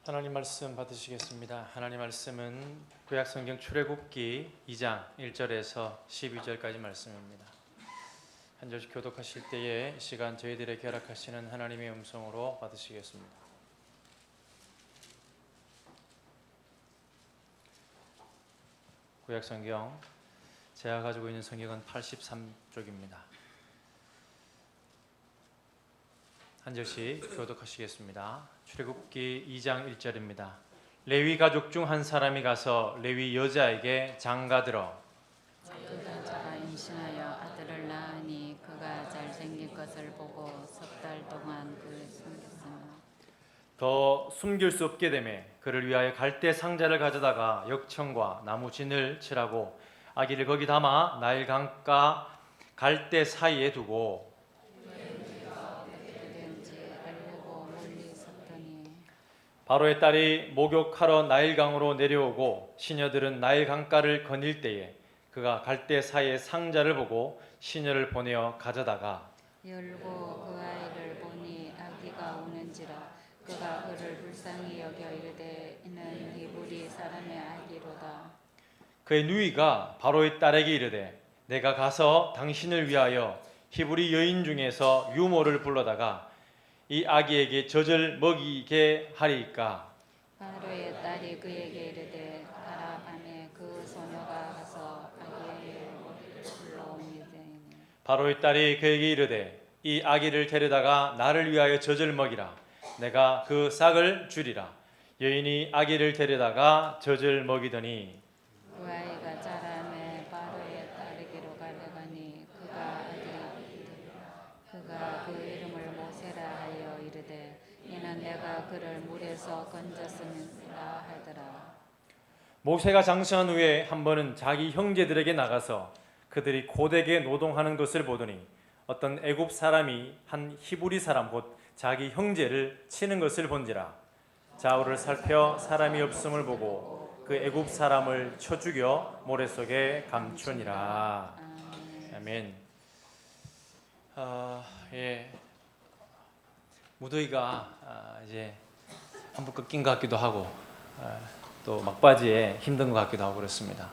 하나님 말씀 받으시겠습니다. 하나님 말씀은 구약성경 출애굽기 2장 1절에서 12절까지 말씀입니다. 한 절씩 교독하실 때에 이 시간 저희들에게 허락하시는 하나님의 음성으로 받으시겠습니다. 구약성경 제가 가지고 있는 성경은 83쪽입니다. 한 절씩 교독하시겠습니다. 출애굽기 2장 1절입니다. 레위 가족 중 한 사람이 가서 레위 여자에게 장가들어 그 여자가 임신하여 아들을 낳으니 그가 잘생긴 것을 보고 석 달 동안 그를 숨겼으나 더 숨길 수 없게 되매 그를 위하여 갈대 상자를 가져다가 역청과 나무 진을 칠하고 아기를 거기 담아 나일 강가 갈대 사이에 두고 바로의 딸이 목욕하러 나일강으로 내려오고 시녀들은 나일 강가를 거닐 때에 그가 갈대 사이의 상자를 보고 시녀를 보내어 가져다가 열고 그 아이를 보니 아기가 우는지라 그가 그를 불쌍히 여겨 이르되 이는 히브리 사람의 아기로다. 그의 누이가 바로의 딸에게 이르되 내가 가서 당신을 위하여 히브리 여인 중에서 유모를 불러다가 이 아기에게 젖을 먹이게 하리이까. 바로의 딸이 그에게 이르되 가라 하매 그 소녀가 가서 아기의 머리를 불러오니되니 바로의 딸이 그에게 이르되 이 아기를 데려다가 나를 위하여 젖을 먹이라. 내가 그 싹을 주리라. 여인이 아기를 데려다가 젖을 먹이더니 그 아이가 자라매 바로의 딸에게로 가려가니 그가 그 이름을 모세라 하여 이르되 이는 내가 그를 물에서 건졌음이라 하더라. 모세가 장수한 후에 한 번은 자기 형제들에게 나가서 그들이 고되게 노동하는 것을 보더니 어떤 애굽 사람이 한 히브리 사람 곧 자기 형제를 치는 것을 본지라. 좌우를 살펴 사람이 없음을 보고 그 애굽 사람을 쳐 죽여 모래 속에 감추니라. 아멘. 무더위가 이제 한번 꺾인 것 같기도 하고 또 막바지에 힘든 것 같기도 하고 그렇습니다.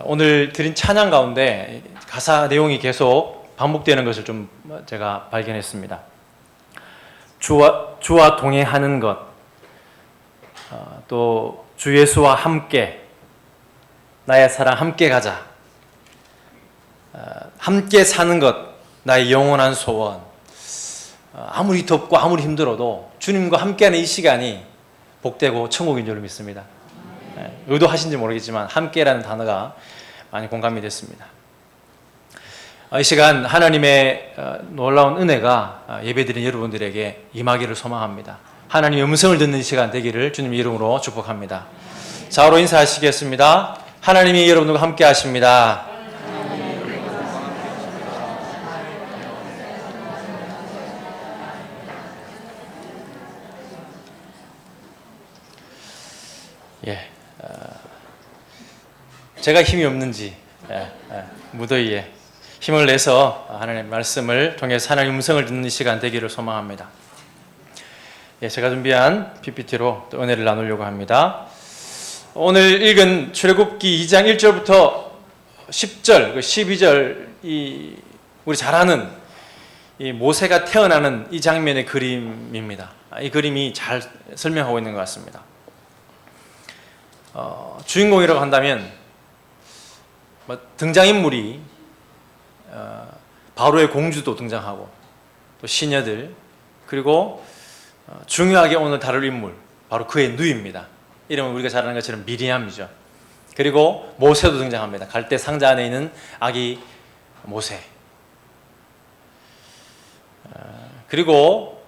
오늘 드린 찬양 가운데 가사 내용이 계속 반복되는 것을 좀 제가 발견했습니다. 주와 동행하는 것, 또 주 예수와 함께, 나의 사랑 함께 가자, 함께 사는 것, 나의 영원한 소원. 아무리 덥고 아무리 힘들어도 주님과 함께하는 이 시간이 복되고 천국인 줄 믿습니다. 의도하신지 모르겠지만 함께라는 단어가 많이 공감이 됐습니다. 이 시간 하나님의 놀라운 은혜가 예배드린 여러분들에게 임하기를 소망합니다. 하나님의 음성을 듣는 이 시간 되기를 주님 이름으로 축복합니다. 좌우로 인사하시겠습니다. 하나님이 여러분들과 함께 하십니다. 제가 힘이 없는지 무더위에 힘을 내서 하나님의 말씀을 통해서 하나님의 음성을 듣는 시간 되기를 소망합니다. 제가 준비한 PPT로 또 은혜를 나누려고 합니다. 오늘 읽은 출애굽기 2장 1절부터 10절, 12절 우리 잘 아는 이 모세가 태어나는 이 장면의 그림입니다. 이 그림이 잘 설명하고 있는 것 같습니다. 주인공이라고 한다면 등장인물이 바로의 공주도 등장하고 또 시녀들 그리고 중요하게 오늘 다룰 인물 바로 그의 누이입니다. 이름은 우리가 잘 아는 것처럼 미리암이죠. 그리고 모세도 등장합니다. 갈대 상자 안에 있는 아기 모세. 그리고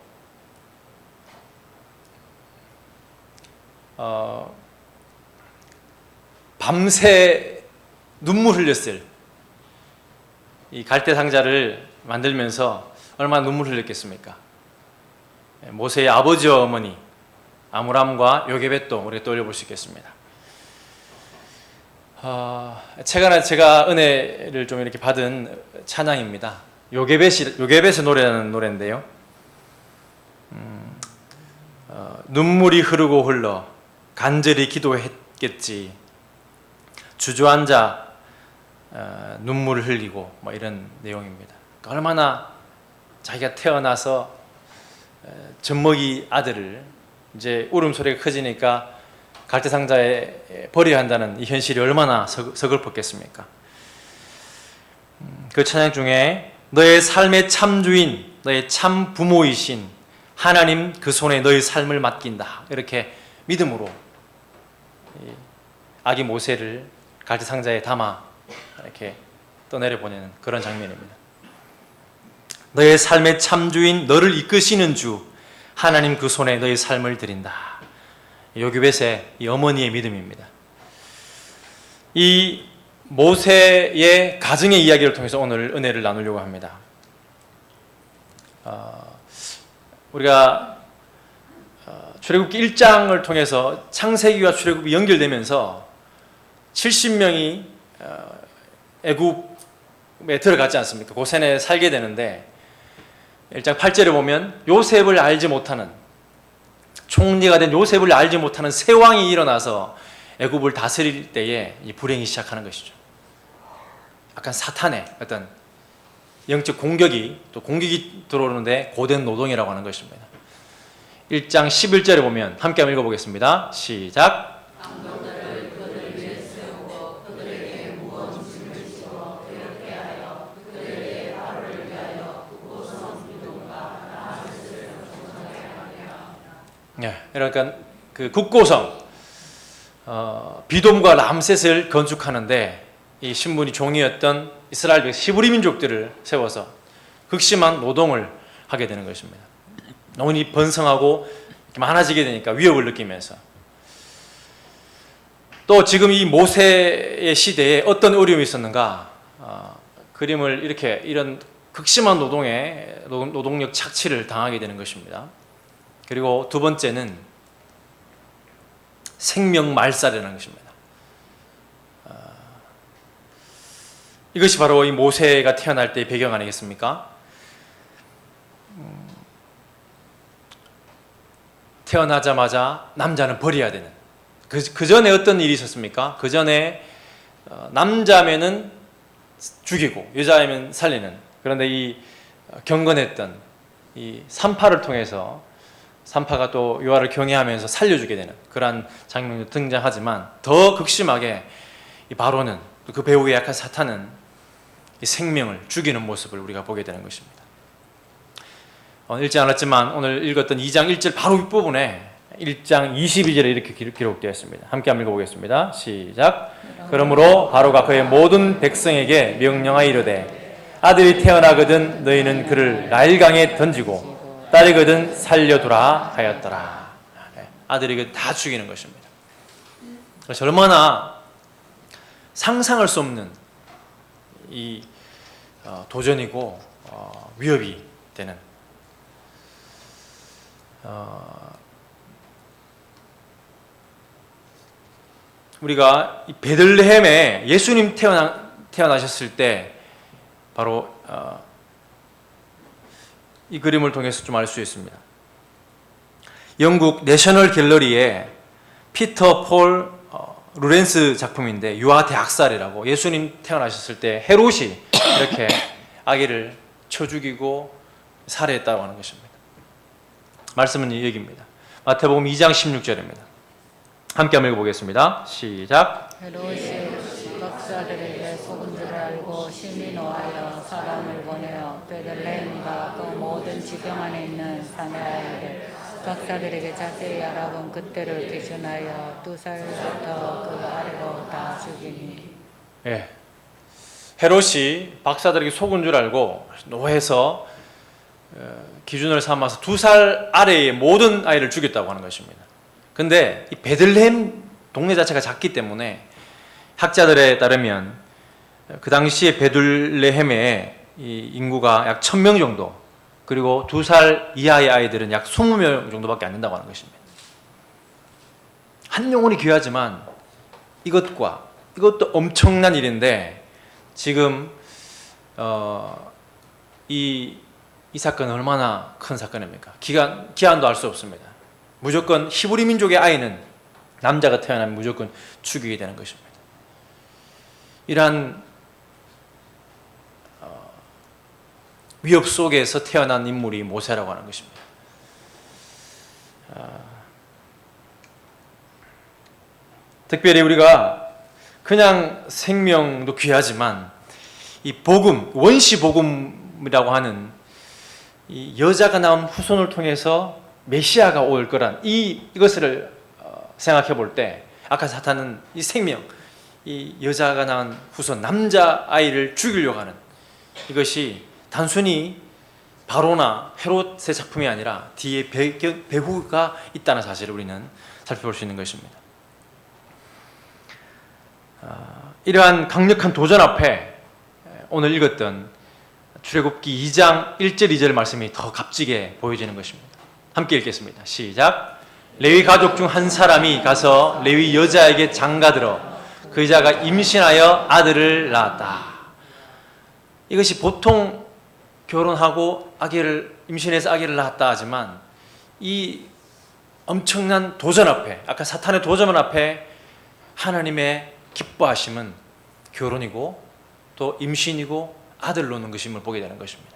밤새 눈물 흘렸을 이 갈대 상자를 만들면서 얼마나 눈물 흘렸겠습니까? 모세의 아버지와 어머니 아므람과 요게벳도 우리가 떠올려 볼 수 있겠습니다. 최근에 제가 은혜를 좀 이렇게 받은 찬양입니다. 요게벳의 노래라는 노래인데요. 눈물이 흐르고 흘러 간절히 기도했겠지. 주저앉아 눈물을 흘리고 뭐 이런 내용입니다. 얼마나 자기가 태어나서 젖먹이 아들을 이제 울음소리가 커지니까 갈대상자에 버려야 한다는 이 현실이 얼마나 서글펐겠습니까? 그 찬양 중에 너의 삶의 참주인, 너의 참 부모이신 하나님 그 손에 너의 삶을 맡긴다, 이렇게 믿음으로 아기 모세를 갈대상자에 담아 이렇게 떠내려 보내는 그런 장면입니다. 너의 삶의 참주인, 너를 이끄시는 주 하나님 그 손에 너의 삶을 드린다. 요기벳의 이 어머니의 믿음입니다. 이 모세의 가정의 이야기를 통해서 오늘 은혜를 나누려고 합니다. 우리가 출애굽기 1장을 통해서 창세기와 출애굽이 연결되면서 70명이 애굽에 들어갔지 않습니까? 고센에 살게 되는데 1장 8절에 보면 요셉을 알지 못하는, 총리가 된 요셉을 알지 못하는 새 왕이 일어나서 애굽을 다스릴 때에 이 불행이 시작하는 것이죠. 약간 사탄의 어떤 영적 공격이, 또 공격이 들어오는데 고된 노동이라고 하는 것입니다. 1장 11절에 보면 함께 한번 읽어보겠습니다. 시작. 그러니까 그 국고성 비돔과 람셋을 건축하는데 이 신분이 종이었던 이스라엘 히브리 민족들을 세워서 극심한 노동을 하게 되는 것입니다. 너무 번성하고 많아지게 되니까 위협을 느끼면서, 또 지금 이 모세의 시대에 어떤 어려움이 있었는가, 그림을 이렇게 이런 극심한 노동력 착취를 당하게 되는 것입니다. 그리고 두 번째는 생명 말살이라는 것입니다. 이것이 바로 이 모세가 태어날 때의 배경 아니겠습니까? 태어나자마자 남자는 버려야 되는, 그 전에 어떤 일이 있었습니까? 그 전에 남자면은 죽이고 여자면 살리는, 그런데 이 경건했던 이 산파를 통해서 산파가 또 요한을 경외하면서 살려주게 되는 그러한 장면도 등장하지만, 더 극심하게 이 바로는, 그 배후에 약한 사탄은 이 생명을 죽이는 모습을 우리가 보게 되는 것입니다. 읽지 않았지만 오늘 읽었던 2장 1절 바로 윗부분에 1장 22절에 이렇게 기록되어 있습니다. 함께 한번 읽어보겠습니다. 시작. 그러므로 바로가 그의 모든 백성에게 명령하여 이르되 아들이 태어나거든 너희는 그를 나일강에 던지고 딸이거든 살려두라 하였더라. 아들에게 다 죽이는 것입니다. 그래서 얼마나 상상할 수 없는 이 도전이고 위협이 되는, 우리가 이 베들레헴에 예수님 태어나셨을 때 바로 이 그림을 통해서 좀 알 수 있습니다. 영국 내셔널 갤러리에 피터 폴 루렌스 작품인데 유아 대학살이라고, 예수님 태어나셨을 때 헤롯이 이렇게 아기를 쳐 죽이고 살해했다고 하는 것입니다. 말씀은 여기입니다. 마태복음 2장 16절입니다. 함께 한번 읽어보겠습니다. 시작. 헤롯이 박사들에게 속은 줄 알고 심히 노하여 사람을 보내어 베들레헴과 그 모든 지경 안에 있는 산의 아이들 박사들에게 자세히 알아본 그때를 기준하여 2살부터 그 아래로 다 죽이니. 헤롯이 박사들에게 속은 줄 알고 노해서 기준을 삼아서 2살 아래의 모든 아이를 죽였다고 하는 것입니다. 근데 이 베들레헴 동네 자체가 작기 때문에 학자들에 따르면 그 당시에 베들레헴의 이 인구가 약 1000명 정도, 그리고 2살 이하의 아이들은 약 20명 정도밖에 안 된다고 하는 것입니다. 한 영혼이 귀하지만 이것도 엄청난 일인데, 지금 이 사건은 얼마나 큰 사건입니까? 기한도 알 수 없습니다. 무조건 히브리 민족의 아이는 남자가 태어나면 무조건 죽이게 되는 것입니다. 이러한 위협 속에서 태어난 인물이 모세라고 하는 것입니다. 특별히 우리가 그냥 생명도 귀하지만 이 복음, 원시 복음이라고 하는 이 여자가 낳은 후손을 통해서 메시아가 올 거란 이것을 생각해 볼 때 아까 사탄은 이 생명, 이 여자가 낳은 후손 남자 아이를 죽이려고 하는 이것이 단순히 바로나 헤롯의 작품이 아니라 뒤에 배후가 있다는 사실을 우리는 살펴볼 수 있는 것입니다. 이러한 강력한 도전 앞에 오늘 읽었던 출애굽기 2장 1절 2절 말씀이 더 값지게 보여지는 것입니다. 함께 읽겠습니다. 시작. 레위 가족 중 한 사람이 가서 레위 여자에게 장가들어 그 여자가 임신하여 아들을 낳았다. 이것이 보통 결혼하고 임신해서 아기를 낳았다 하지만 이 엄청난 도전 앞에, 아까 사탄의 도전 앞에 하나님의 기뻐하심은 결혼이고 또 임신이고 아들 놓는 것임을 보게 되는 것입니다.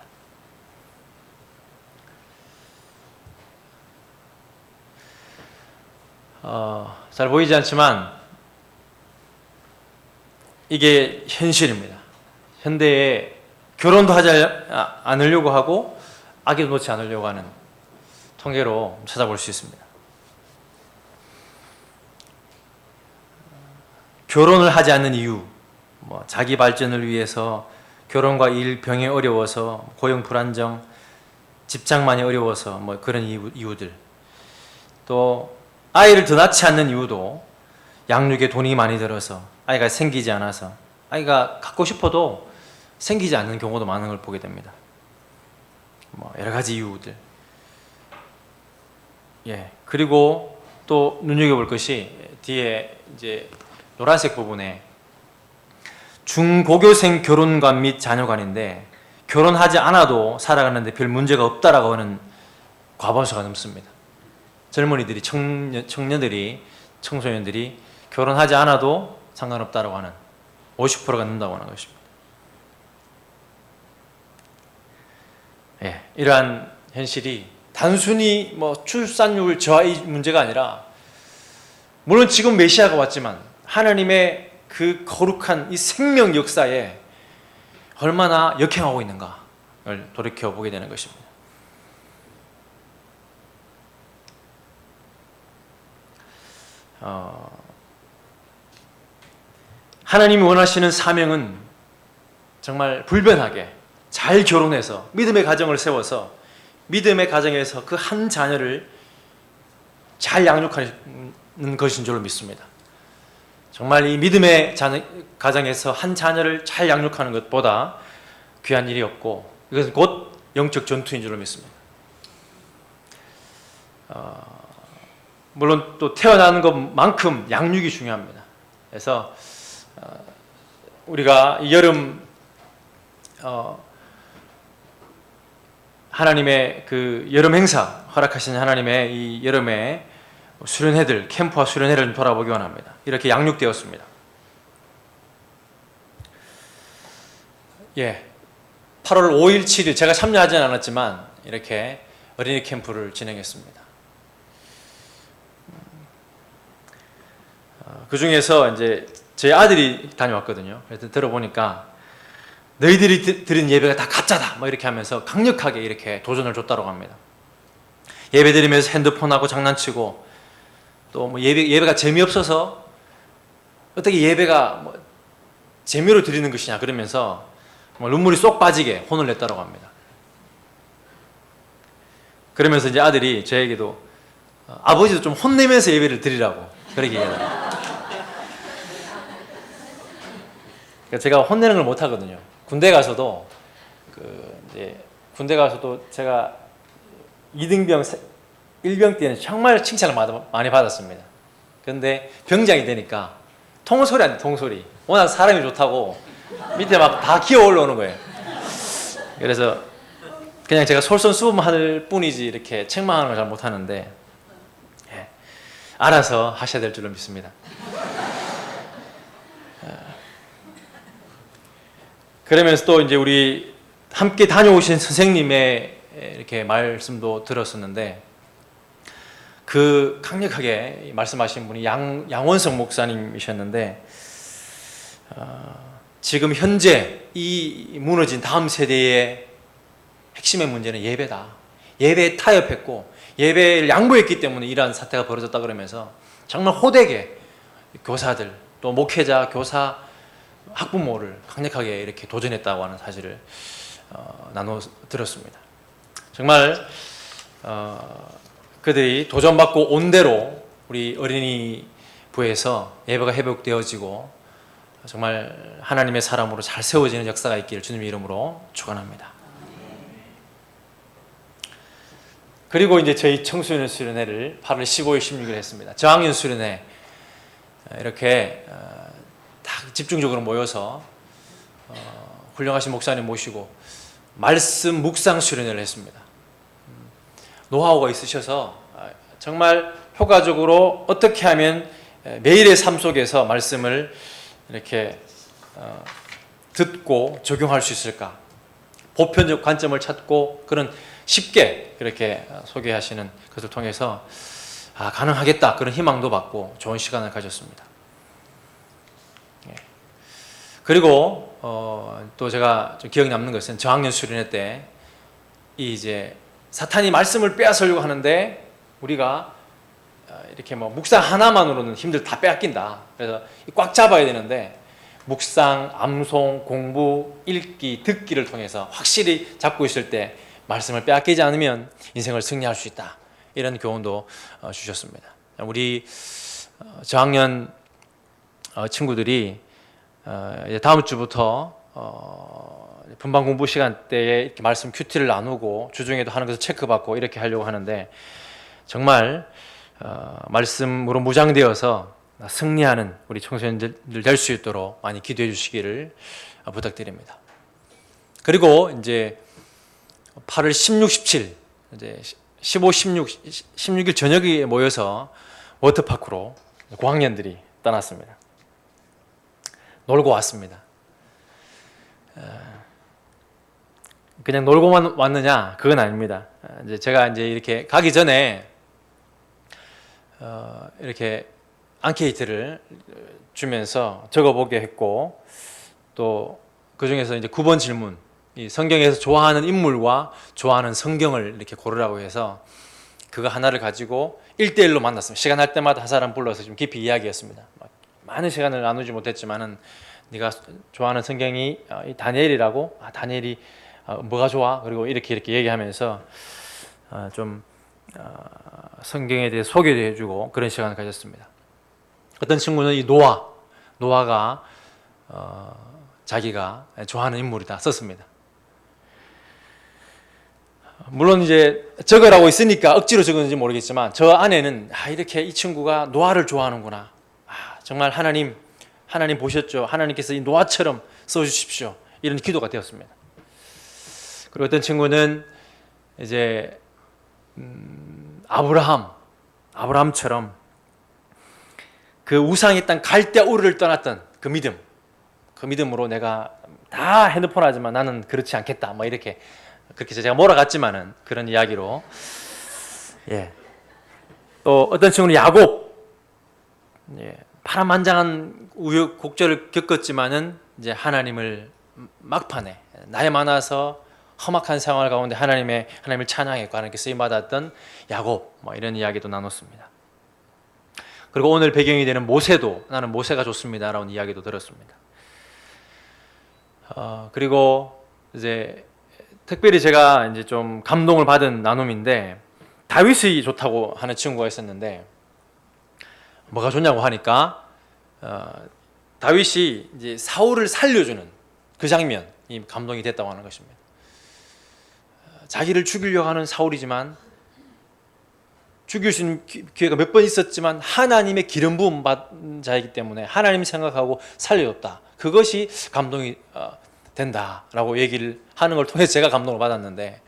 잘 보이지 않지만 이게 현실입니다. 현대에 결혼도 하지 않으려고 하고 아기도 놓지 않으려고 하는 통계로 찾아볼 수 있습니다. 결혼을 하지 않는 이유, 자기 발전을 위해서, 결혼과 일, 병에 어려워서, 고용 불안정, 집장만이 어려워서 그런 이유들, 또 아이를 더 낳지 않는 이유도 양육에 돈이 많이 들어서 아이가 생기지 않아서, 아이가 갖고 싶어도 생기지 않는 경우도 많은 걸 보게 됩니다. 여러 가지 이유들. 그리고 또 눈여겨볼 것이 뒤에 이제 노란색 부분에 중고교생 결혼관 및 자녀관인데 결혼하지 않아도 살아가는데 별 문제가 없다라고 하는 과반수가 넘습니다. 젊은이들이, 청년들이, 청소년들이 결혼하지 않아도 상관없다라고 하는 50%가 넘는다고 하는 것입니다. 이러한 현실이 단순히 출산율 저하의 문제가 아니라, 물론 지금 메시아가 왔지만 하나님의 그 거룩한 이 생명 역사에 얼마나 역행하고 있는가를 돌이켜 보게 되는 것입니다. 하나님이 원하시는 사명은 정말 불변하게 잘 결혼해서 믿음의 가정을 세워서 믿음의 가정에서 그 한 자녀를 잘 양육하는 것인 줄로 믿습니다. 정말 이 믿음의 가정에서 한 자녀를 잘 양육하는 것보다 귀한 일이 없고 이것은 곧 영적 전투인 줄로 믿습니다. 물론 또 태어나는 것만큼 양육이 중요합니다. 그래서 우리가 이 여름 하나님의 그 여름 행사 허락하신 하나님의 이 여름의 수련회들, 캠프와 수련회를 좀 돌아보기 원합니다. 이렇게 양육되었습니다. 8월 5일, 7일 제가 참여하지는 않았지만 이렇게 어린이 캠프를 진행했습니다. 그 중에서 이제 제 아들이 다녀왔거든요. 그래서 들어보니까 너희들이 드린 예배가 다 가짜다 이렇게 하면서 강력하게 이렇게 도전을 줬다고 합니다. 예배 드리면서 핸드폰하고 장난치고 또 예배가 재미없어서 어떻게 예배가 재미로 드리는 것이냐 그러면서 눈물이 쏙 빠지게 혼을 냈다고 합니다. 그러면서 이제 아들이 저에게도 아버지도 좀 혼내면서 예배를 드리라고 그렇게 얘기하더라고요. 그러니까 제가 혼내는 걸 못 하거든요. 군대 가서도 제가 2등병 1병 때는 정말 칭찬을 많이 받았습니다. 그런데 병장이 되니까 통소리 안 돼, 통소리. 워낙 사람이 좋다고 밑에 막 다 기어 올라오는 거예요. 그래서 그냥 제가 솔선수범할 뿐이지 이렇게 책망하는 걸 잘 못하는데 알아서 하셔야 될 줄로 믿습니다. 그러면서 또 이제 우리 함께 다녀오신 선생님의 이렇게 말씀도 들었었는데, 그 강력하게 말씀하신 분이 양원석 목사님이셨는데, 지금 현재 이 무너진 다음 세대의 핵심의 문제는 예배다. 예배에 타협했고 예배를 양보했기 때문에 이러한 사태가 벌어졌다 그러면서 정말 호되게 교사들, 또 목회자, 교사, 학부모를 강력하게 이렇게 도전했다고 하는 사실을 나눠 들었습니다. 정말 그들이 도전받고 온 대로 우리 어린이부에서 예배가 회복되어지고 정말 하나님의 사람으로 잘 세워지는 역사가 있기를 주님의 이름으로 축원합니다. 그리고 이제 저희 청소년 수련회를 8월 15일, 16일 했습니다. 저학년 수련회 이렇게 다 집중적으로 모여서 훌륭하신 목사님 모시고 말씀 묵상 수련회를 했습니다. 노하우가 있으셔서 정말 효과적으로 어떻게 하면 매일의 삶 속에서 말씀을 이렇게 듣고 적용할 수 있을까, 보편적 관점을 찾고 그런 쉽게 그렇게 소개하시는 것을 통해서 가능하겠다 그런 희망도 받고 좋은 시간을 가졌습니다. 그리고 또 제가 좀 기억에 남는 것은 저학년 수련회 때 이제 사탄이 말씀을 빼앗으려고 하는데 우리가 이렇게 뭐 묵상 하나만으로는 힘들 다 빼앗긴다. 그래서 꽉 잡아야 되는데 묵상, 암송, 공부, 읽기, 듣기를 통해서 확실히 잡고 있을 때 말씀을 빼앗기지 않으면 인생을 승리할 수 있다. 이런 교훈도 주셨습니다. 우리 저학년 친구들이 이제 다음 주부터 분반 공부 시간 때에 이렇게 말씀 큐티를 나누고 주중에도 하는 것을 체크받고 이렇게 하려고 하는데 정말 말씀으로 무장되어서 승리하는 우리 청소년들 될 수 있도록 많이 기도해 주시기를 부탁드립니다. 그리고 이제 8월 16, 17 이제 15, 16일 저녁에 모여서 워터파크로 고학년들이 떠났습니다. 놀고 왔습니다. 그냥 놀고만 왔느냐? 그건 아닙니다. 이제 제가 이제 이렇게 가기 전에 이렇게 앙케이트를 주면서 적어보게 했고, 또 그 중에서 이제 9번 질문, 이 성경에서 좋아하는 인물과 좋아하는 성경을 이렇게 고르라고 해서 그거 하나를 가지고 1대1로 만났습니다. 시간 날 때마다 한 사람 불러서 좀 깊이 이야기했습니다. 많은 시간을 나누지 못했지만은 네가 좋아하는 성경이 다니엘이라고, 다니엘이 뭐가 좋아? 그리고 이렇게 얘기하면서 좀 성경에 대해 소개도 해주고 그런 시간을 가졌습니다. 어떤 친구는 이 노아가 자기가 좋아하는 인물이다 썼습니다. 물론 이제 적으라고 있으니까 억지로 적었는지 모르겠지만 저 안에는 이렇게 이 친구가 노아를 좋아하는구나. 정말 하나님 보셨죠? 하나님께서 이 노아처럼 써주십시오. 이런 기도가 되었습니다. 그리고 어떤 친구는 이제 아브라함처럼 그 우상의 땅 갈대 우르를 떠났던 그 믿음으로 내가 다 핸드폰 하지만 나는 그렇지 않겠다. 뭐 이렇게 그렇게 제가 몰아갔지만은 그런 이야기로 또 어떤 친구는 야곱 파란만장한 우여곡절을 겪었지만은 이제 하나님을 막판에 나이 많아서 험악한 상황 가운데 하나님을 찬양했고 하나님께 쓰임 받았던 야곱 뭐 이런 이야기도 나눴습니다. 그리고 오늘 배경이 되는 모세도 나는 모세가 좋습니다라는 이야기도 들었습니다. 그리고 이제 특별히 제가 이제 좀 감동을 받은 나눔인데 다윗이 좋다고 하는 친구가 있었는데 뭐가 좋냐고 하니까 다윗이 이제 사울을 살려주는 그 장면이 감동이 됐다고 하는 것입니다. 자기를 죽이려고 하는 사울이지만 죽일 수 있는 기회가 몇 번 있었지만 하나님의 기름 부음 받은 자이기 때문에 하나님 생각하고 살려줬다. 그것이 감동이 된다라고 얘기를 하는 걸 통해서 제가 감동을 받았는데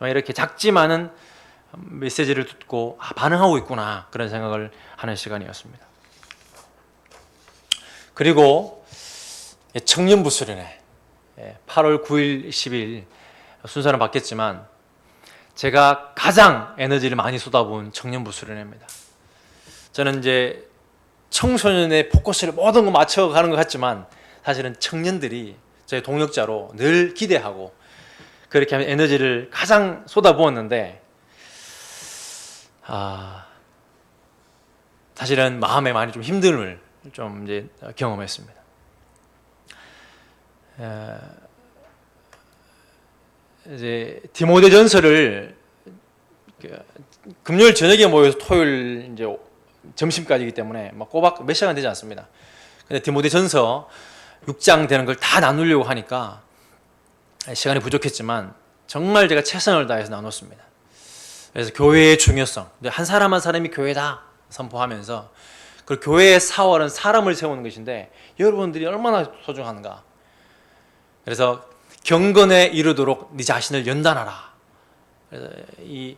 이렇게 작지만은 메시지를 듣고 반응하고 있구나 그런 생각을 하는 시간이었습니다. 그리고 청년부 수련회 8월 9일, 10일 순서는 바뀌었지만 제가 가장 에너지를 많이 쏟아부은 청년부 수련회입니다. 저는 이제 청소년의 포커스를 모든 거 맞춰가는 것 같지만 사실은 청년들이 저의 동역자로 늘 기대하고 그렇게 하면 에너지를 가장 쏟아부었는데 사실은 마음에 많이 좀 힘듦을 좀 이제 경험했습니다. 이제 디모데전서를 금요일 저녁에 모여서 토요일 이제 점심까지이기 때문에 막 꼬박 몇 시간 되지 않습니다. 근데 디모데전서 6장 되는 걸 다 나누려고 하니까 시간이 부족했지만 정말 제가 최선을 다해서 나눴습니다. 그래서 교회의 중요성, 한 사람 한 사람이 교회다 선포하면서 그 교회의 사월은 사람을 세우는 것인데 여러분들이 얼마나 소중한가. 그래서 경건에 이르도록 네 자신을 연단하라. 그래서 이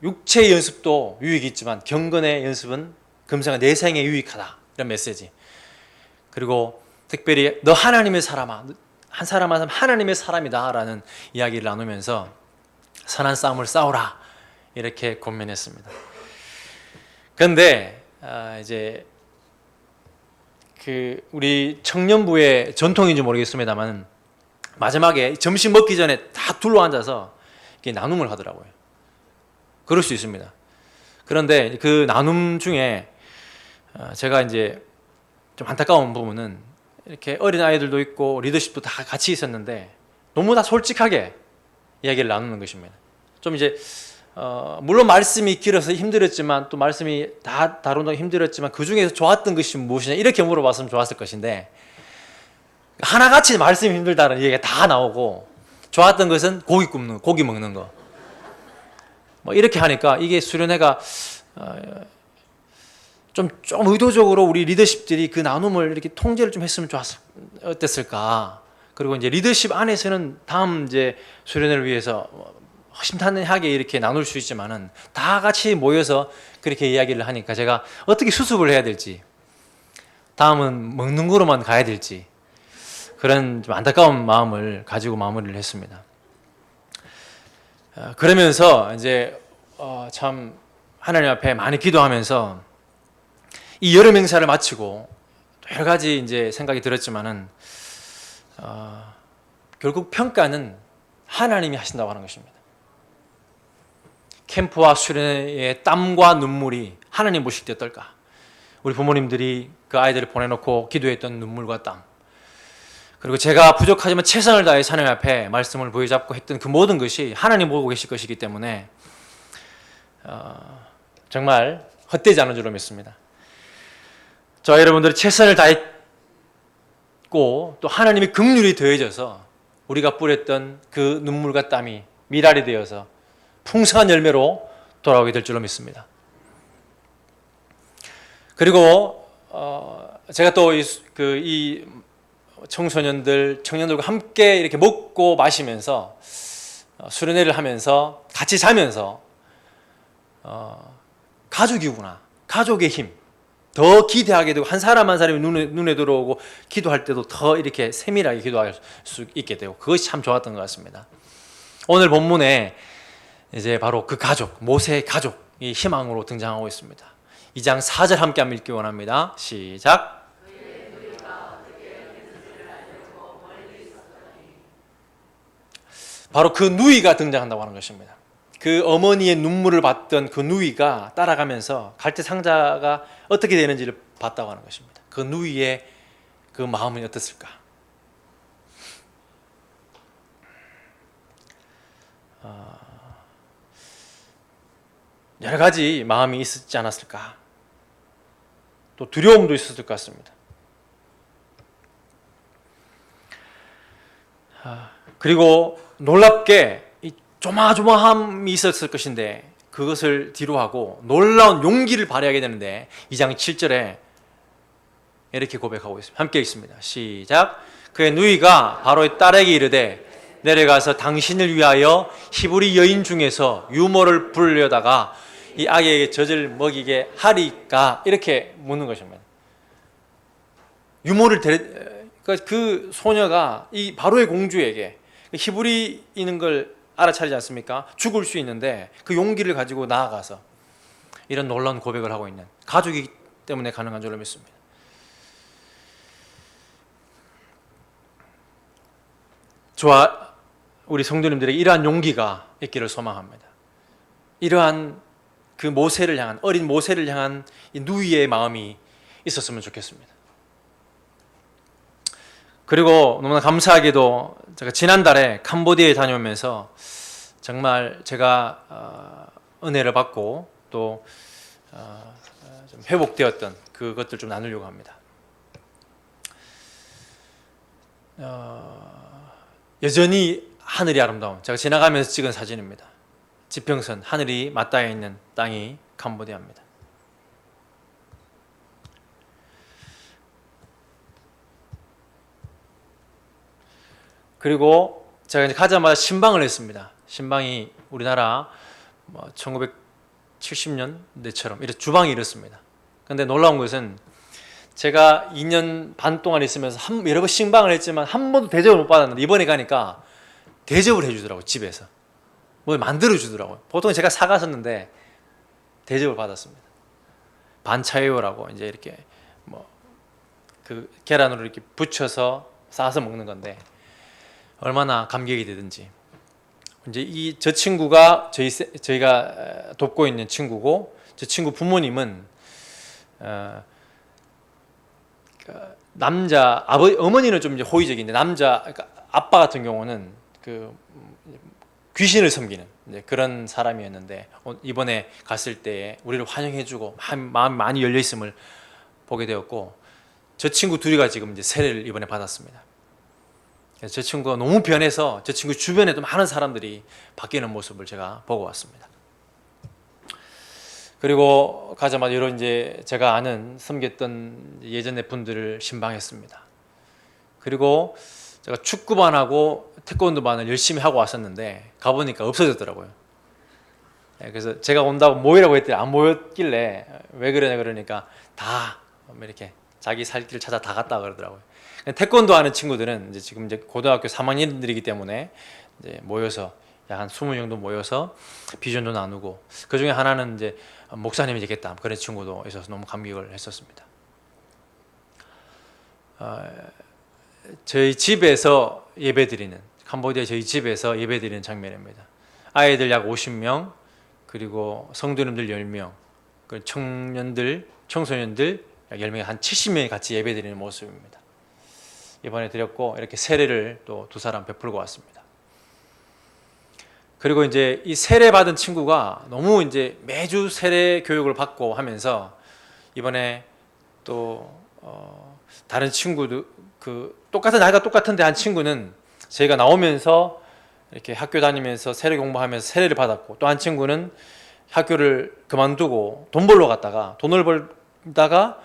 육체의 연습도 유익이 있지만 경건의 연습은 금생은 내 생에 유익하다. 이런 메시지. 그리고 특별히 너 하나님의 사람아, 한 사람 한 사람 하나님의 사람이다라는 이야기를 나누면서 선한 싸움을 싸우라 이렇게 권면했습니다. 그런데 이제 그 우리 청년부의 전통인지 모르겠습니다만 마지막에 점심 먹기 전에 다 둘러 앉아서 이렇게 나눔을 하더라고요. 그럴 수 있습니다. 그런데 그 나눔 중에 제가 이제 좀 안타까운 부분은 이렇게 어린 아이들도 있고 리더십도 다 같이 있었는데 너무 다 솔직하게 이야기를 나누는 것입니다. 좀 이제 물론 말씀이 길어서 힘들었지만 또 말씀이 다 다룬다고 힘들었지만 그 중에서 좋았던 것이 무엇이냐 이렇게 물어봤으면 좋았을 것인데 하나같이 말씀이 힘들다는 얘기가 다 나오고 좋았던 것은 고기 굽는 거, 고기 먹는 거 뭐 이렇게 하니까 이게 수련회가 좀 의도적으로 우리 리더십들이 그 나눔을 이렇게 통제를 좀 했으면 어땠을까. 그리고 이제 리더십 안에서는 다음 이제 수련회를 위해서 허심탄회하게 이렇게 나눌 수 있지만은 다 같이 모여서 그렇게 이야기를 하니까 제가 어떻게 수습을 해야 될지, 다음은 먹는 거로만 가야 될지 그런 좀 안타까운 마음을 가지고 마무리를 했습니다. 그러면서 이제 참 하나님 앞에 많이 기도하면서 이 여름 행사를 마치고 여러 가지 이제 생각이 들었지만은 결국 평가는 하나님이 하신다고 하는 것입니다. 캠프와 수련회의 땀과 눈물이 하나님 보실 때 어떨까? 우리 부모님들이 그 아이들을 보내놓고 기도했던 눈물과 땀, 그리고 제가 부족하지만 최선을 다해 하나님 앞에 말씀을 부여잡고 했던 그 모든 것이 하나님 보고 계실 것이기 때문에 정말 헛되지 않은 줄로 믿습니다. 저와 여러분들이 최선을 다했고 또 하나님의 긍휼이 더해져서 우리가 뿌렸던 그 눈물과 땀이 미랄이 되어서 풍성한 열매로 돌아오게 될 줄로 믿습니다. 그리고 제가 또 이 청소년들, 청년들과 함께 이렇게 먹고 마시면서 수련회를 하면서 같이 자면서 가족이구나, 가족의 힘 더 기대하게 되고 한 사람 한 사람이 눈에 들어오고 기도할 때도 더 이렇게 세밀하게 기도할 수 있게 되고 그것이 참 좋았던 것 같습니다. 오늘 본문에 이제 바로 그 가족, 모세의 가족이 희망으로 등장하고 있습니다. 2장 4절 함께 한번 읽기 원합니다. 시작. 바로 그 누이가 등장한다고 하는 것입니다. 그 어머니의 눈물을 봤던 그 누이가 따라가면서 갈대 상자가 어떻게 되는지를 봤다고 하는 것입니다. 그 누이의 그 마음이 어땠을까? 여러 가지 마음이 있었지 않았을까? 또 두려움도 있었을 것 같습니다. 그리고 놀랍게 이 조마조마함이 있었을 것인데 그것을 뒤로하고 놀라운 용기를 발휘하게 되는데 2장 7절에 이렇게 고백하고 있습니다. 함께 읽습니다. 시작. 그의 누이가 바로의 딸에게 이르되 내려가서 당신을 위하여 히브리 여인 중에서 유모를 부르려다가 이 아기에게 젖을 먹이게 하리까? 이렇게 묻는 것입니다. 유모를 그러니까 그 소녀가 이 바로의 공주에게 히브리인인 걸 알아차리지 않습니까? 죽을 수 있는데 그 용기를 가지고 나아가서 이런 놀라운 고백을 하고 있는, 가족이기 때문에 가능한 줄로 믿습니다. 저와 우리 성도님들에게 이러한 용기가 있기를 소망합니다. 이러한 그 모세를 향한, 어린 모세를 향한 이 누이의 마음이 있었으면 좋겠습니다. 그리고 너무나 감사하게도 제가 지난달에 캄보디아에 다녀오면서 정말 제가 은혜를 받고 또 좀 회복되었던 그것들 좀 나누려고 합니다. 여전히 하늘이 아름다운, 제가 지나가면서 찍은 사진입니다. 지평선, 하늘이 맞닿아 있는 땅이 캄보디아입니다. 그리고 제가 이제 가자마자 신방을 했습니다. 신방이 우리나라 1970년대처럼 이렇게 주방이 이렇습니다. 그런데 놀라운 것은 제가 2년 반 동안 있으면서 여러 번 신방을 했지만 한 번도 대접을 못 받았는데 이번에 가니까 대접을 해주더라고요. 집에서 뭘 만들어주더라고요. 보통 제가 사갔었는데 대접을 받았습니다. 반차이오라고 이제 이렇게 그 계란으로 이렇게 붙여서 싸서 먹는 건데 얼마나 감격이 되든지. 이제 저 친구가 저희가 돕고 있는 친구고, 저 친구 부모님은 남자 어머니는 좀 이제 호의적인데 그러니까 아빠 같은 경우는 그 귀신을 섬기는 이제 그런 사람이었는데 이번에 갔을 때 우리를 환영해주고 마음이 많이 열려 있음을 보게 되었고, 저 친구 둘이가 지금 이제 세례를 이번에 받았습니다. 그래서 저 친구가 너무 변해서 저 친구 주변에도 많은 사람들이 바뀌는 모습을 제가 보고 왔습니다. 그리고 가자마자 이런 이제 제가 아는 섬겼던 예전의 분들을 신방했습니다. 그리고 제가 축구반하고 태권도반을 열심히 하고 왔었는데 가보니까 없어졌더라고요. 그래서 제가 온다고 모이라고 했더니 안 모였길래 왜 그러냐 그러니까 다 이렇게 자기 살 길을 찾아 다 갔다 그러더라고요. 태권도 하는 친구들은 이제 지금 이제 고등학교 3학년들이기 때문에 이제 모여서 약 한 20명 정도 모여서 비전도 나누고, 그 중에 하나는 이제 목사님이 되겠다 그런 친구도 있어서 너무 감격을 했었습니다. 저희 집에서 예배드리는, 캄보디아 저희 집에서 예배드리는 장면입니다. 아이들 약 50명, 그리고 성도님들 10명, 청소년들 약 10명, 한 70명이 같이 예배드리는 모습입니다. 이번에 드렸고, 이렇게 세례를 또 두 사람 베풀고 왔습니다. 그리고 이제 이 세례 받은 친구가 너무 이제 매주 세례 교육을 받고 하면서 이번에 또 다른 친구도 똑같은 나이가 똑같은데 한 친구는 저희가 나오면서 이렇게 학교 다니면서 세례 공부하면서 세례를 받았고, 또 한 친구는 학교를 그만두고 돈 벌러 갔다가 돈을 벌다가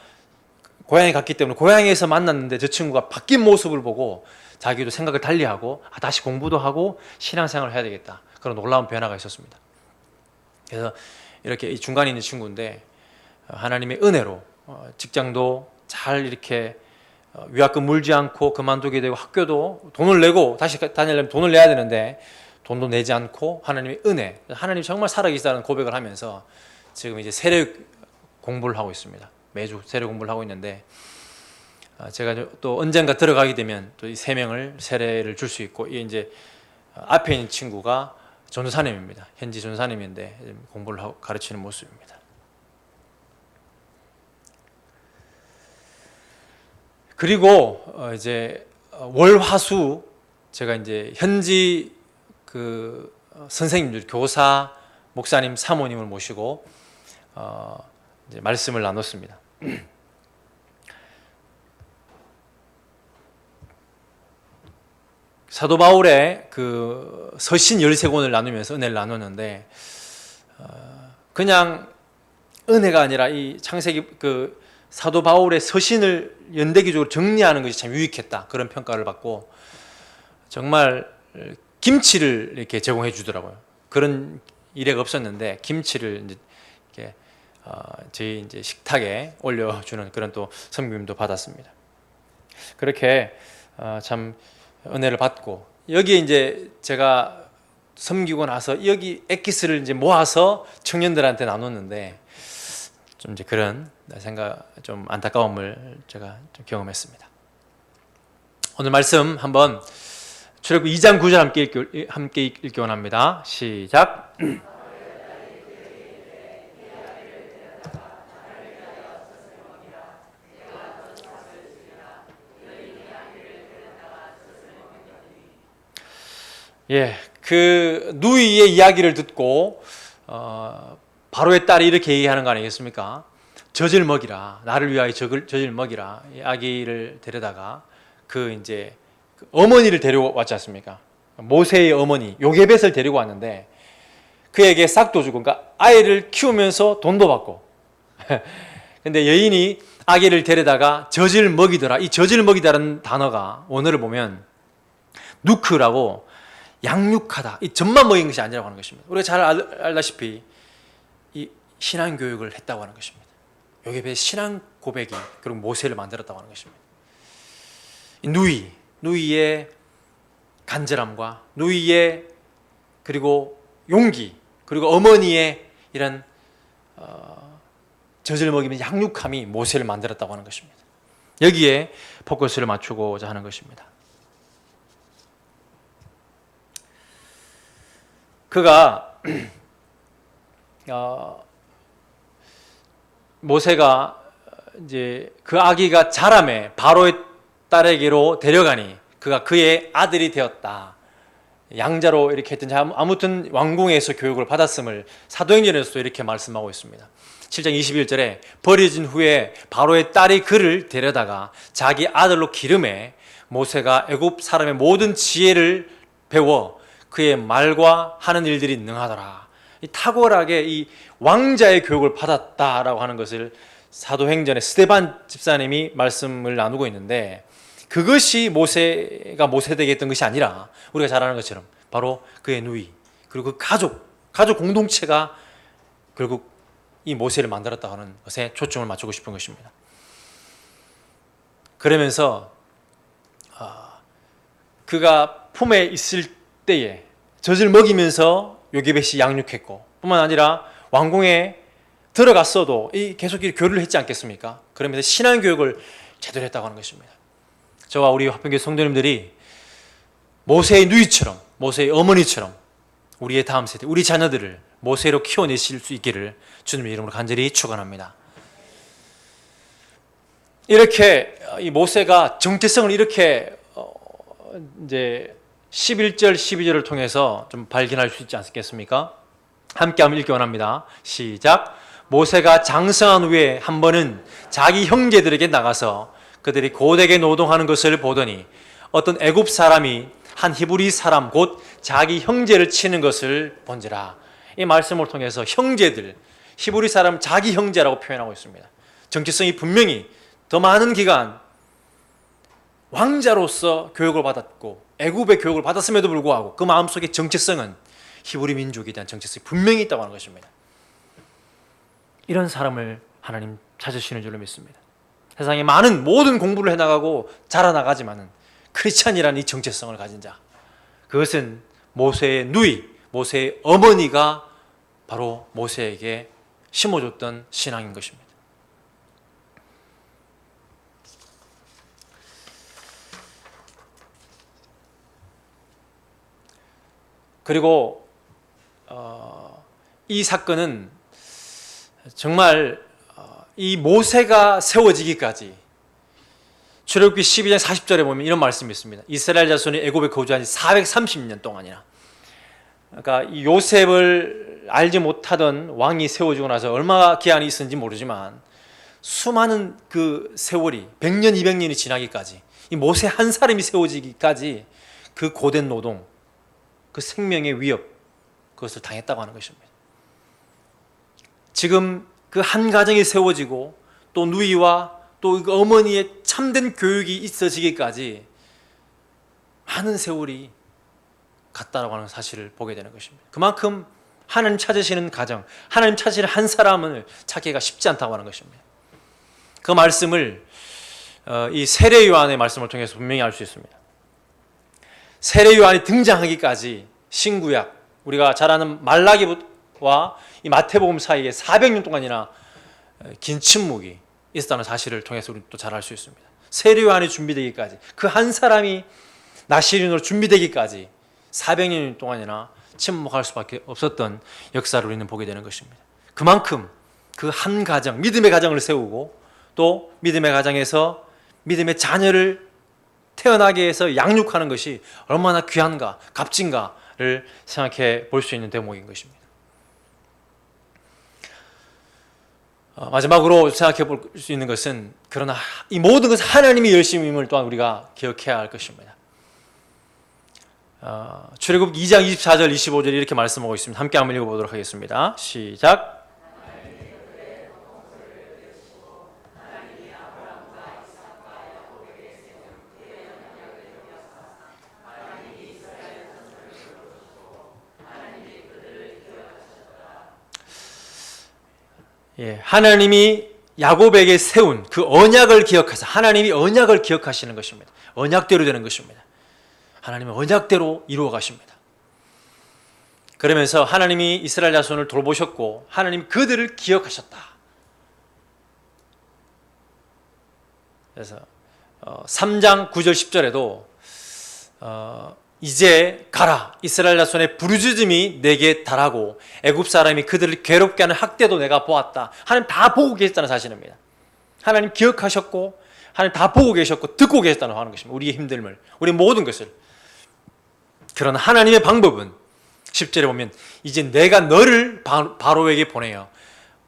고향에 갔기 때문에 고향에서 만났는데 저 친구가 바뀐 모습을 보고 자기도 생각을 달리하고 다시 공부도 하고 신앙생활을 해야 되겠다, 그런 놀라운 변화가 있었습니다. 그래서 이렇게 중간에 있는 친구인데 하나님의 은혜로 직장도 잘 이렇게 위약금 물지 않고 그만두게 되고, 학교도 돈을 내고 다시 다니려면 돈을 내야 되는데 돈도 내지 않고 하나님의 은혜, 하나님 정말 살아계시다는 고백을 하면서 지금 이제 세례 공부를 하고 있습니다. 매주 세례 공부를 하고 있는데 제가 또 언젠가 들어가게 되면 또 이 3명을 세례를 줄 수 있고, 이제 앞에 있는 친구가 전도사님입니다. 현지 전도사님인데 공부를 하고 가르치는 모습입니다. 그리고 이제 월화수 제가 이제 현지 그 선생님들, 교사, 목사님, 사모님을 모시고 이제 말씀을 나눴습니다. 사도 바울의 그 서신 13권을 나누면서 은혜를 나누는데 그냥 은혜가 아니라 이 창세기 그 사도 바울의 서신을 연대기적으로 정리하는 것이 참 유익했다, 그런 평가를 받고, 정말 김치를 이렇게 제공해 주더라고요. 그런 일회가 없었는데 김치를 이제 이렇게 저희 이제 식탁에 올려주는 그런 또 섬김도 받았습니다. 그렇게 참 은혜를 받고 여기에 이제 제가 섬기고 나서 여기 엑기스를 이제 모아서 청년들한테 나눴는데 좀 이제 그런 생각 좀 안타까움을 제가 좀 경험했습니다. 오늘 말씀 한번 출애굽기 2장 9절 함께 읽기 원합니다. 시작. 예, 그 누이의 이야기를 듣고 바로의 딸이 이렇게 얘기하는 거 아니겠습니까? 젖을 먹이라, 나를 위하여 젖을 먹이라. 이 아기를 데려다가 그 이제 그 어머니를 데려왔지 않습니까? 모세의 어머니 요게벳을 데리고 왔는데 그에게 싹도 주고, 그러니까 아이를 키우면서 돈도 받고. 근데 여인이 아기를 데려다가 젖을 먹이더라. 이 젖을 먹이다라는 단어가 원어를 보면 누크라고 양육하다, 이 젖만 먹인 것이 아니라고 하는 것입니다. 우리가 잘 알다시피 이 신앙 교육을 했다고 하는 것입니다. 요게벳의 신앙 고백이 결국 모세를 만들었다고 하는 것입니다. 이 누이의 간절함과 누이의 그리고 용기, 그리고 어머니의 이런 젖을 먹이면 양육함이 모세를 만들었다고 하는 것입니다. 여기에 포커스를 맞추고자 하는 것입니다. 그가 모세가 이제 그 아기가 자라매 바로의 딸에게로 데려가니 그가 그의 아들이 되었다. 양자로 이렇게 했든지 아무튼 왕궁에서 교육을 받았음을 사도행전에서도 이렇게 말씀하고 있습니다. 7장 21절에 버려진 후에 바로의 딸이 그를 데려다가 자기 아들로 기름해 모세가 애굽 사람의 모든 지혜를 배워 그의 말과 하는 일들이 능하더라. 이 탁월하게 이 왕자의 교육을 받았다라고 하는 것을 사도행전에 스데반 집사님이 말씀을 나누고 있는데, 그것이 모세가 모세되게 했던 것이 아니라 우리가 잘 아는 것처럼 바로 그의 누이 그리고 그 가족 공동체가 결국 이 모세를 만들었다고 하는 것에 초점을 맞추고 싶은 것입니다. 그러면서 그가 품에 있을 때에 젖을 먹이면서 요게벳이 양육했고, 뿐만 아니라 왕궁에 들어갔어도 계속 교류를 했지 않겠습니까? 그러면서 신앙교육을 제대로 했다고 하는 것입니다. 저와 우리 화평교회 성도님들이 모세의 누이처럼, 모세의 어머니처럼 우리의 다음 세대, 우리 자녀들을 모세로 키워내실 수 있기를 주님의 이름으로 간절히 축원합니다. 이렇게 이 모세가 정체성을 이렇게 이제 11절, 12절을 통해서 좀 발견할 수 있지 않겠습니까? 함께 한번 읽기 원합니다. 시작. 모세가 장성한 후에 한 번은 자기 형제들에게 나가서 그들이 고되게 노동하는 것을 보더니 어떤 애굽 사람이 한 히브리 사람 곧 자기 형제를 치는 것을 본지라. 이 말씀을 통해서 형제들, 히브리 사람 자기 형제라고 표현하고 있습니다. 정체성이 분명히 더 많은 기간 왕자로서 교육을 받았고 애굽의 교육을 받았음에도 불구하고 그 마음속의 정체성은 히브리 민족에 대한 정체성이 분명히 있다고 하는 것입니다. 이런 사람을 하나님 찾으시는 줄로 믿습니다. 세상에 많은 모든 공부를 해나가고 자라나가지만은 크리스찬이라는 이 정체성을 가진 자, 그것은 모세의 누이, 모세의 어머니가 바로 모세에게 심어줬던 신앙인 것입니다. 그리고 이 사건은 정말 이 모세가 세워지기까지 출애굽기 12장 40절에 보면 이런 말씀이 있습니다. 이스라엘 자손이 애굽에 거주한 지 430년 동안이나, 그러니까 이 요셉을 알지 못하던 왕이 세워지고 나서 얼마나 기한이 있었는지 모르지만 수많은 그 세월이 100년, 200년이 지나기까지 이 모세 한 사람이 세워지기까지 그 고된 노동, 그 생명의 위협, 그것을 당했다고 하는 것입니다. 지금 그 한 가정이 세워지고 또 누이와 또 그 어머니의 참된 교육이 있어지기까지 많은 세월이 같다라고 하는 사실을 보게 되는 것입니다. 그만큼 하나님 찾으시는 가정, 하나님 찾으시는 한 사람을 찾기가 쉽지 않다고 하는 것입니다. 그 말씀을 이 세례 요한의 말씀을 통해서 분명히 알 수 있습니다. 세례 요한이 등장하기까지 신구약, 우리가 잘 아는 말라기와 이 마태복음 사이에 400년 동안이나 긴 침묵이 있었다는 사실을 통해서 우리 또 잘 알 수 있습니다. 세례 요한이 준비되기까지, 그 한 사람이 나시린으로 준비되기까지 400년 동안이나 침묵할 수밖에 없었던 역사를 우리는 보게 되는 것입니다. 그만큼 그 한 가정, 믿음의 가정을 세우고 또 믿음의 가정에서 믿음의 자녀를 태어나게 해서 양육하는 것이 얼마나 귀한가, 값진가를 생각해 볼 수 있는 대목인 것입니다. 마지막으로 생각해 볼 수 있는 것은, 그러나 이 모든 것은 하나님이 열심임을 또한 우리가 기억해야 할 것입니다. 출애굽 2장 24절 25절 이렇게 말씀하고 있습니다. 함께 한번 읽어보도록 하겠습니다. 시작. 하나님이 야곱에게 세운 그 언약을 기억하사, 하나님이 언약을 기억하시는 것입니다. 언약대로 되는 것입니다. 하나님은 언약대로 이루어 가십니다. 그러면서 하나님이 이스라엘 자손을 돌보셨고 하나님 그들을 기억하셨다. 그래서 3장 9절 10절에도 이제 가라, 이스라엘 자손의 부르짖음이 내게 달하고 애굽 사람이 그들을 괴롭게 하는 학대도 내가 보았다. 하나님 다 보고 계셨다는 사실입니다. 하나님 기억하셨고 하나님 다 보고 계셨고 듣고 계셨다는 하는 것입니다. 우리의 힘듦을, 우리 모든 것을. 그러나 하나님의 방법은 10절에 보면 이제 내가 너를 바로에게 보내어,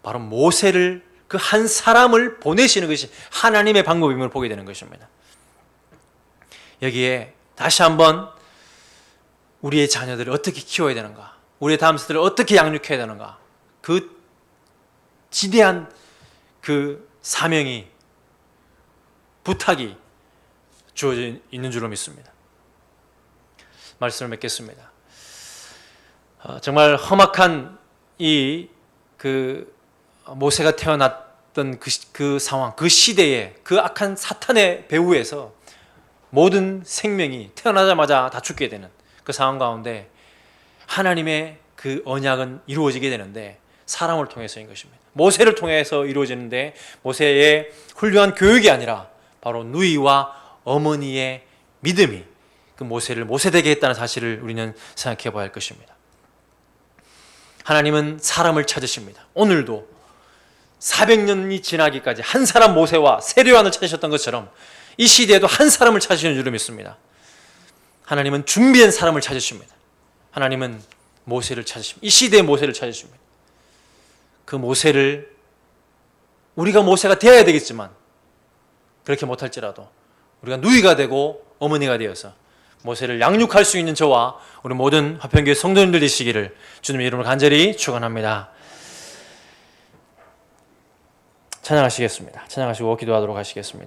바로 모세를, 그 한 사람을 보내시는 것이 하나님의 방법임을 보게 되는 것입니다. 여기에 다시 한번 우리의 자녀들을 어떻게 키워야 되는가, 우리의 다음 세대를 어떻게 양육해야 되는가, 그 지대한 그 사명이, 부탁이 주어져 있는 줄로 믿습니다. 말씀을 맺겠습니다. 정말 험악한 그 모세가 태어났던 그 상황, 그 시대에, 그 악한 사탄의 배후에서 모든 생명이 태어나자마자 다 죽게 되는 그 상황 가운데 하나님의 그 언약은 이루어지게 되는데 사람을 통해서인 것입니다. 모세를 통해서 이루어지는데 모세의 훌륭한 교육이 아니라 바로 누이와 어머니의 믿음이 그 모세를 모세되게 했다는 사실을 우리는 생각해 봐야 할 것입니다. 하나님은 사람을 찾으십니다. 오늘도 400년이 지나기까지 한 사람 모세와 세례 요한을 찾으셨던 것처럼 이 시대에도 한 사람을 찾으시는 줄로 믿습니다. 하나님은 준비된 사람을 찾으십니다. 하나님은 모세를 찾으십니다. 이 시대의 모세를 찾으십니다. 그 모세를 우리가 모세가 되어야 되겠지만 그렇게 못할지라도 우리가 누이가 되고 어머니가 되어서 모세를 양육할 수 있는 저와 우리 모든 화평교회 성도님들 되시기를 주님의 이름으로 간절히 축원합니다. 찬양하시겠습니다. 찬양하시고 기도하도록 하시겠습니다.